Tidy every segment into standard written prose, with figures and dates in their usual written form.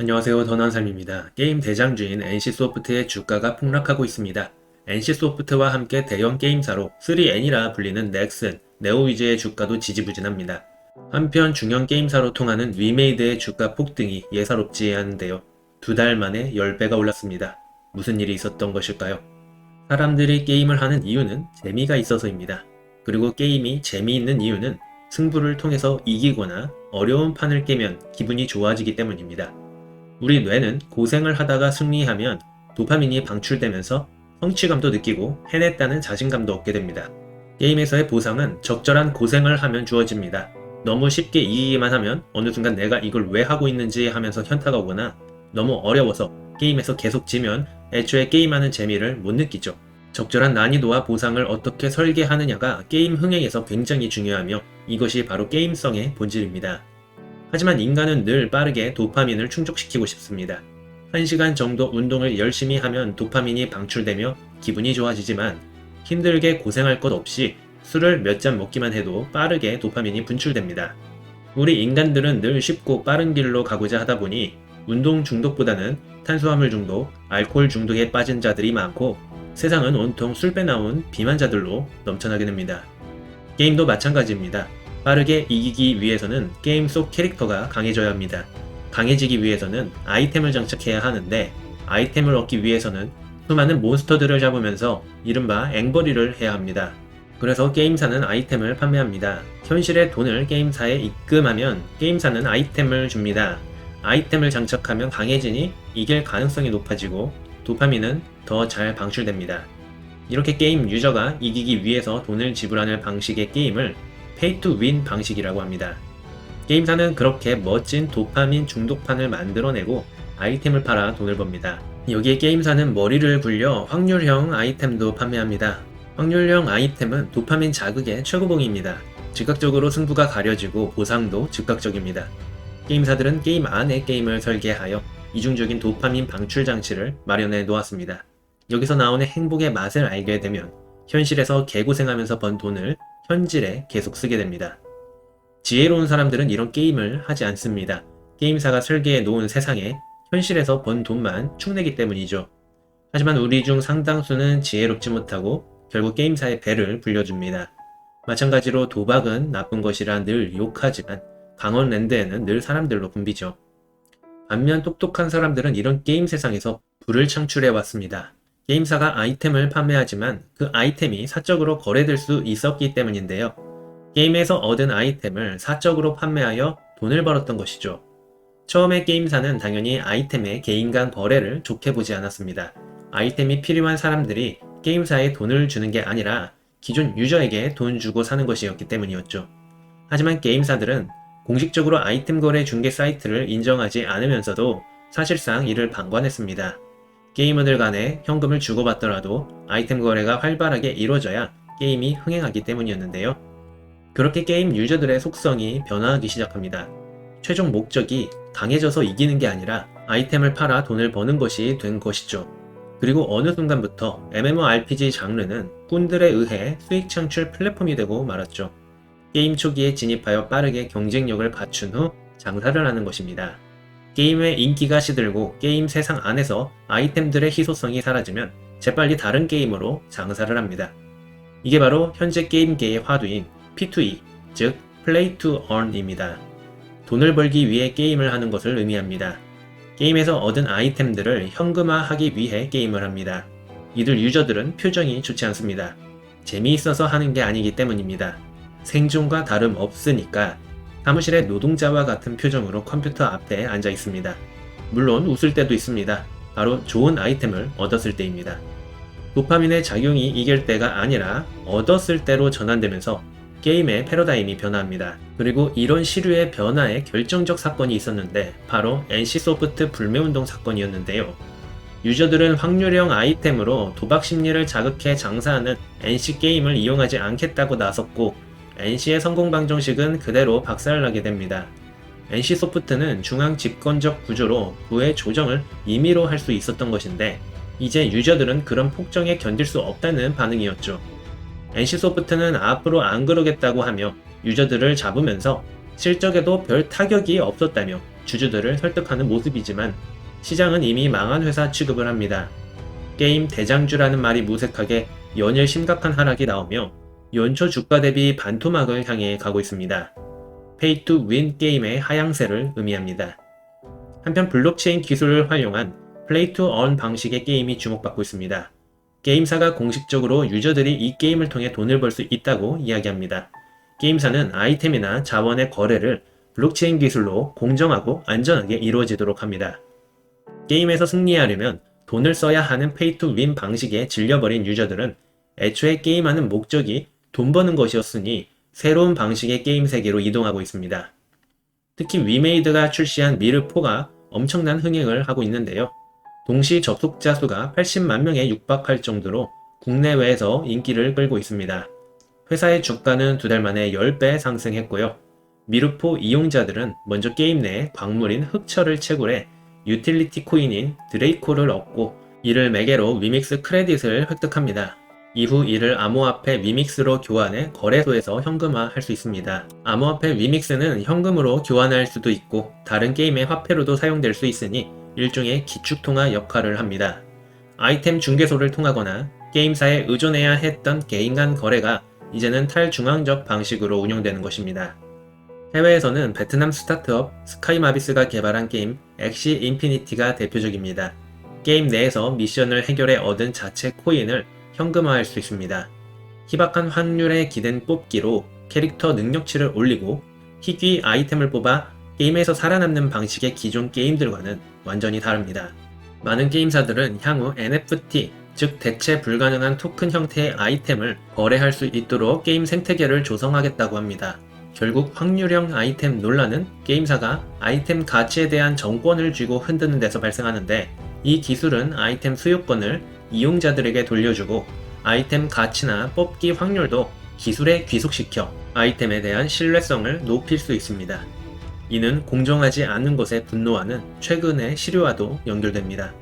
안녕하세요. 더난삼입니다. 게임 대장주인 NC소프트의 주가가 폭락하고 있습니다. NC소프트와 함께 대형 게임사로 3N이라 불리는 넥슨, 네오위즈의 주가도 지지부진합니다. 한편 중형 게임사로 통하는 위메이드의 주가 폭등이 예사롭지 않은데요. 2달 만에 10배가 올랐습니다. 무슨 일이 있었던 것일까요? 사람들이 게임을 하는 이유는 재미가 있어서입니다. 그리고 게임이 재미있는 이유는 승부를 통해서 이기거나 어려운 판을 깨면 기분이 좋아지기 때문입니다. 우리 뇌는 고생을 하다가 승리하면 도파민이 방출되면서 성취감도 느끼고 해냈다는 자신감도 얻게 됩니다. 게임에서의 보상은 적절한 고생을 하면 주어집니다. 너무 쉽게 이기기만 하면 어느 순간 내가 이걸 왜 하고 있는지 하면서 현타가 오거나 너무 어려워서 게임에서 계속 지면 애초에 게임하는 재미를 못 느끼죠. 적절한 난이도와 보상을 어떻게 설계하느냐가 게임 흥행에서 굉장히 중요하며 이것이 바로 게임성의 본질입니다. 하지만 인간은 늘 빠르게 도파민을 충족시키고 싶습니다. 1시간 정도 운동을 열심히 하면 도파민이 방출되며 기분이 좋아지지만 힘들게 고생할 것 없이 술을 몇 잔 먹기만 해도 빠르게 도파민이 분출됩니다. 우리 인간들은 늘 쉽고 빠른 길로 가고자 하다 보니 운동 중독보다는 탄수화물 중독, 알코올 중독에 빠진 자들이 많고 세상은 온통 술 빼나온 비만자들로 넘쳐나게 됩니다. 게임도 마찬가지입니다. 빠르게 이기기 위해서는 게임 속 캐릭터가 강해져야 합니다. 강해지기 위해서는 아이템을 장착해야 하는데 아이템을 얻기 위해서는 수많은 몬스터들을 잡으면서 이른바 앵벌이를 해야 합니다. 그래서 게임사는 아이템을 판매합니다. 현실의 돈을 게임사에 입금하면 게임사는 아이템을 줍니다. 아이템을 장착하면 강해지니 이길 가능성이 높아지고 도파민은 더 잘 방출됩니다. 이렇게 게임 유저가 이기기 위해서 돈을 지불하는 방식의 게임을 페이 투 윈 방식이라고 합니다. 게임사는 그렇게 멋진 도파민 중독판을 만들어내고 아이템을 팔아 돈을 법니다. 여기에 게임사는 머리를 굴려 확률형 아이템도 판매합니다. 확률형 아이템은 도파민 자극의 최고봉입니다. 즉각적으로 승부가 가려지고 보상도 즉각적입니다. 게임사들은 게임 안에 게임을 설계하여 이중적인 도파민 방출 장치를 마련해 놓았습니다. 여기서 나오는 행복의 맛을 알게 되면 현실에서 개고생하면서 번 돈을 현질에 계속 쓰게 됩니다. 지혜로운 사람들은 이런 게임을 하지 않습니다. 게임사가 설계해 놓은 세상에 현실에서 번 돈만 축내기 때문이죠. 하지만 우리 중 상당수는 지혜롭지 못하고 결국 게임사의 배를 불려줍니다. 마찬가지로 도박은 나쁜 것이라 늘 욕하지만 강원랜드에는 늘 사람들로 붐비죠. 반면 똑똑한 사람들은 이런 게임 세상에서 부를 창출해 왔습니다. 게임사가 아이템을 판매하지만 그 아이템이 사적으로 거래될 수 있었기 때문인데요. 게임에서 얻은 아이템을 사적으로 판매하여 돈을 벌었던 것이죠. 처음에 게임사는 당연히 아이템의 개인 간 거래를 좋게 보지 않았습니다. 아이템이 필요한 사람들이 게임사에 돈을 주는 게 아니라 기존 유저에게 돈 주고 사는 것이었기 때문이었죠. 하지만 게임사들은 공식적으로 아이템 거래 중개 사이트를 인정하지 않으면서도 사실상 이를 방관했습니다. 게이머들 간에 현금을 주고받더라도 아이템 거래가 활발하게 이루어져야 게임이 흥행하기 때문이었는데요. 그렇게 게임 유저들의 속성이 변화하기 시작합니다. 최종 목적이 강해져서 이기는 게 아니라 아이템을 팔아 돈을 버는 것이 된 것이죠. 그리고 어느 순간부터 MMORPG 장르는 꾼들에 의해 수익 창출 플랫폼이 되고 말았죠. 게임 초기에 진입하여 빠르게 경쟁력을 갖춘 후 장사를 하는 것입니다. 게임의 인기가 시들고 게임 세상 안에서 아이템들의 희소성이 사라지면 재빨리 다른 게임으로 장사를 합니다. 이게 바로 현재 게임계의 화두인 P2E, 즉 Play to Earn입니다. 돈을 벌기 위해 게임을 하는 것을 의미합니다. 게임에서 얻은 아이템들을 현금화하기 위해 게임을 합니다. 이들 유저들은 표정이 좋지 않습니다. 재미있어서 하는 게 아니기 때문입니다. 생존과 다름없으니까 사무실의 노동자와 같은 표정으로 컴퓨터 앞에 앉아 있습니다. 물론 웃을 때도 있습니다. 바로 좋은 아이템을 얻었을 때입니다. 도파민의 작용이 이길 때가 아니라 얻었을 때로 전환되면서 게임의 패러다임이 변화합니다. 그리고 이런 시류의 변화에 결정적 사건이 있었는데 바로 NC소프트 불매운동 사건이었는데요. 유저들은 확률형 아이템으로 도박 심리를 자극해 장사하는 NC게임을 이용하지 않겠다고 나섰고 NC의 성공 방정식은 그대로 박살나게 됩니다. NC소프트는 중앙 집권적 구조로 부의 조정을 임의로 할 수 있었던 것인데 이제 유저들은 그런 폭정에 견딜 수 없다는 반응이었죠. NC소프트는 앞으로 안 그러겠다고 하며 유저들을 잡으면서 실적에도 별 타격이 없었다며 주주들을 설득하는 모습이지만 시장은 이미 망한 회사 취급을 합니다. 게임 대장주라는 말이 무색하게 연일 심각한 하락이 나오며 연초 주가 대비 반토막을 향해 가고 있습니다. 페이 투 윈 게임의 하향세를 의미합니다. 한편 블록체인 기술을 활용한 플레이 투 얼 방식의 게임이 주목받고 있습니다. 게임사가 공식적으로 유저들이 이 게임을 통해 돈을 벌 수 있다고 이야기합니다. 게임사는 아이템이나 자원의 거래를 블록체인 기술로 공정하고 안전하게 이루어지도록 합니다. 게임에서 승리하려면 돈을 써야 하는 페이 투 윈 방식에 질려버린 유저들은 애초에 게임하는 목적이 돈 버는 것이었으니 새로운 방식의 게임 세계로 이동하고 있습니다. 특히 위메이드가 출시한 미르4가 엄청난 흥행을 하고 있는데요. 동시 접속자 수가 80만 명에 육박할 정도로 국내외에서 인기를 끌고 있습니다. 회사의 주가는 2달 만에 10배 상승했고요. 미르4 이용자들은 먼저 게임 내 광물인 흑철을 채굴해 유틸리티 코인인 드레이코를 얻고 이를 매개로 위믹스 크레딧을 획득합니다. 이후 이를 암호화폐 위믹스로 교환해 거래소에서 현금화할 수 있습니다. 암호화폐 위믹스는 현금으로 교환할 수도 있고 다른 게임의 화폐로도 사용될 수 있으니 일종의 기축통화 역할을 합니다. 아이템 중개소를 통하거나 게임사에 의존해야 했던 개인 간 거래가 이제는 탈중앙적 방식으로 운영되는 것입니다. 해외에서는 베트남 스타트업 스카이마비스가 개발한 게임 엑시 인피니티가 대표적입니다. 게임 내에서 미션을 해결해 얻은 자체 코인을 현금화할 수 있습니다. 희박한 확률에 기댄 뽑기로 캐릭터 능력치를 올리고 희귀 아이템을 뽑아 게임에서 살아남는 방식의 기존 게임들과는 완전히 다릅니다. 많은 게임사들은 향후 NFT, 즉 대체 불가능한 토큰 형태의 아이템을 거래할 수 있도록 게임 생태계를 조성하겠다고 합니다. 결국 확률형 아이템 논란은 게임사가 아이템 가치에 대한 정권을 쥐고 흔드는 데서 발생하는데, 이 기술은 아이템 소유권을 이용자들에게 돌려주고 아이템 가치나 뽑기 확률도 기술에 귀속시켜 아이템에 대한 신뢰성을 높일 수 있습니다. 이는 공정하지 않은 것에 분노하는 최근의 시류와도 연결됩니다.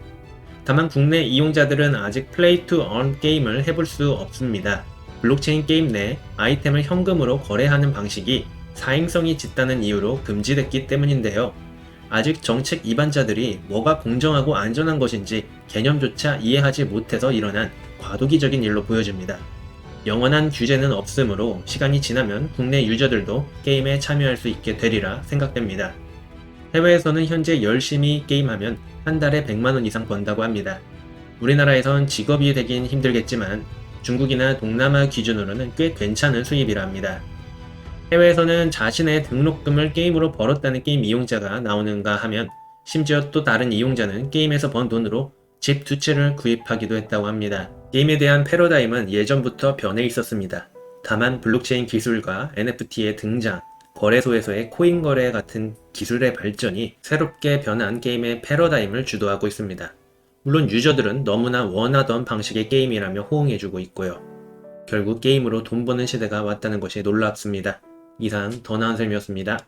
다만 국내 이용자들은 아직 플레이 투 얼 게임을 해볼 수 없습니다. 블록체인 게임 내 아이템을 현금으로 거래하는 방식이 사행성이 짙다는 이유로 금지됐기 때문인데요. 아직 정책 위반자들이 뭐가 공정하고 안전한 것인지 개념조차 이해하지 못해서 일어난 과도기적인 일로 보여집니다. 영원한 규제는 없으므로 시간이 지나면 국내 유저들도 게임에 참여할 수 있게 되리라 생각됩니다. 해외에서는 현재 열심히 게임하면 한 달에 100만원 이상 번다고 합니다. 우리나라에선 직업이 되긴 힘들겠지만 중국이나 동남아 기준으로는 꽤 괜찮은 수입이라 합니다. 해외에서는 자신의 등록금을 게임으로 벌었다는 게임 이용자가 나오는가 하면 심지어 또 다른 이용자는 게임에서 번 돈으로 집 2채를 구입하기도 했다고 합니다. 게임에 대한 패러다임은 예전부터 변해 있었습니다. 다만 블록체인 기술과 NFT의 등장, 거래소에서의 코인 거래 같은 기술의 발전이 새롭게 변한 게임의 패러다임을 주도하고 있습니다. 물론 유저들은 너무나 원하던 방식의 게임이라며 호응해주고 있고요. 결국 게임으로 돈 버는 시대가 왔다는 것이 놀랍습니다. 이상 더 나은 셈이었습니다.